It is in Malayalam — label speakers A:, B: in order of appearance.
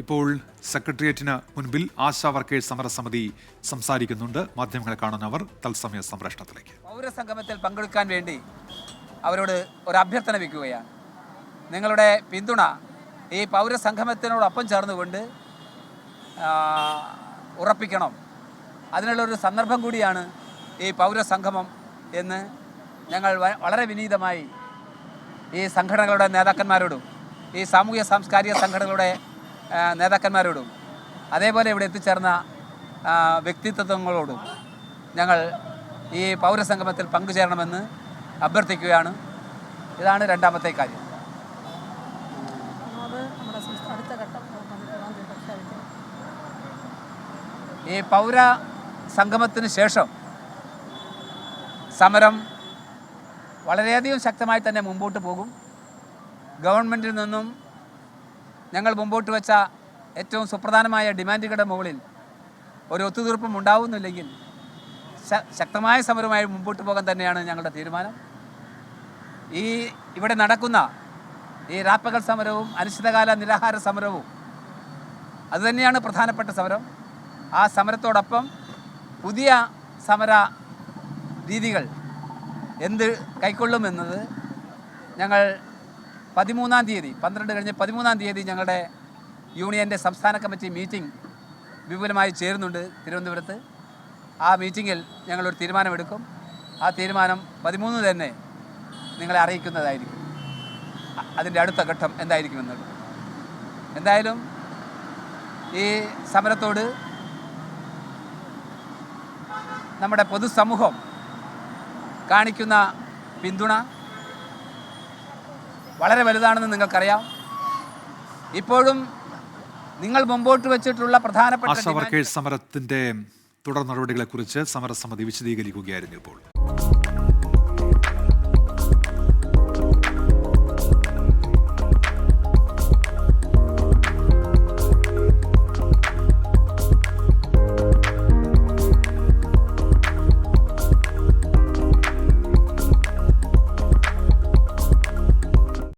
A: ഇപ്പോൾ സെക്രട്ടേറിയറ്റിന് മുൻപിൽ ആശാ വർക്കേഴ്സ് സമരസമിതി സംസാരിക്കുന്നുണ്ട്. മാധ്യമങ്ങളെ കാണുന്നവർ തത്സമയ സംപ്രേഷണത്തിലേക്ക്.
B: പൗരസംഗമത്തിൽ പങ്കെടുക്കാൻ വേണ്ടി അവരോട് ഒരു അഭ്യർത്ഥന വയ്ക്കുകയാണ്. നിങ്ങളുടെ പിന്തുണ ഈ പൗരസംഗമത്തിനോടൊപ്പം ചേർന്നുകൊണ്ട് ഉറപ്പിക്കണം. അതിനുള്ളൊരു സന്ദർഭം കൂടിയാണ് ഈ പൗരസംഗമം എന്ന് ഞങ്ങൾ വളരെ വിനീതമായി ഈ സംഘടനകളുടെ നേതാക്കന്മാരോടും ഈ സാമൂഹ്യ സാംസ്കാരിക സംഘടനകളുടെ നേതാക്കന്മാരോടും അതേപോലെ ഇവിടെ എത്തിച്ചേർന്ന വ്യക്തിത്വങ്ങളോടും ഞങ്ങൾ ഈ പൗരസംഗമത്തിൽ പങ്കുചേരണമെന്ന് അഭ്യർത്ഥിക്കുകയാണ്. ഇതാണ് രണ്ടാമത്തെ കാര്യം. ഈ പൗര സംഗമത്തിന് ശേഷം സമരം വളരെയധികം ശക്തമായി തന്നെ മുമ്പോട്ട് പോകും. ഗവൺമെൻറ്റിൽ നിന്നും ഞങ്ങൾ മുമ്പോട്ട് വെച്ച ഏറ്റവും സുപ്രധാനമായ ഡിമാൻഡുകളുടെ മുകളിൽ ഒരു ഒത്തുതീർപ്പും ഉണ്ടാവുന്നില്ലെങ്കിൽ ശക്തമായ സമരമായി മുമ്പോട്ട് പോകാൻ തന്നെയാണ് ഞങ്ങളുടെ തീരുമാനം. ഇവിടെ നടക്കുന്ന ഈ രാപ്പകൽ സമരവും അനിശ്ചിതകാല നിരാഹാര സമരവും അതുതന്നെയാണ് പ്രധാനപ്പെട്ട സമരം. ആ സമരത്തോടൊപ്പം പുതിയ സമര രീതികൾ എന്ത് കൈക്കൊള്ളുമെന്നത് ഞങ്ങൾ 13-ാം തീയതി 12 കഴിഞ്ഞ് 13-ാം തീയതി ഞങ്ങളുടെ യൂണിയൻ്റെ സംസ്ഥാന കമ്മിറ്റി മീറ്റിംഗ് വിപുലമായി ചേരുന്നുണ്ട് തിരുവനന്തപുരത്ത്. ആ മീറ്റിങ്ങിൽ ഞങ്ങളൊരു തീരുമാനമെടുക്കും. ആ തീരുമാനം 13 തന്നെ നിങ്ങളെ അറിയിക്കുന്നതായിരിക്കും. അതിൻ്റെ അടുത്ത ഘട്ടം എന്തായിരിക്കുമെന്നത്. എന്തായാലും ഈ സമരത്തോട് നമ്മുടെ പൊതുസമൂഹം കാണിക്കുന്ന പിന്തുണ വളരെ വലുതാണെന്ന് നിങ്ങൾക്കറിയാം. ഇപ്പോഴും നിങ്ങൾ മുമ്പോട്ട് വെച്ചിട്ടുള്ള പ്രധാനപ്പെട്ട
A: ആശാ വർക്കേഴ്സ് സമരത്തിന്റെ തുടർ നടപടികളെക്കുറിച്ച് സമരസമിതി വിശദീകരിക്കുകയായിരുന്നു ഇപ്പോൾ.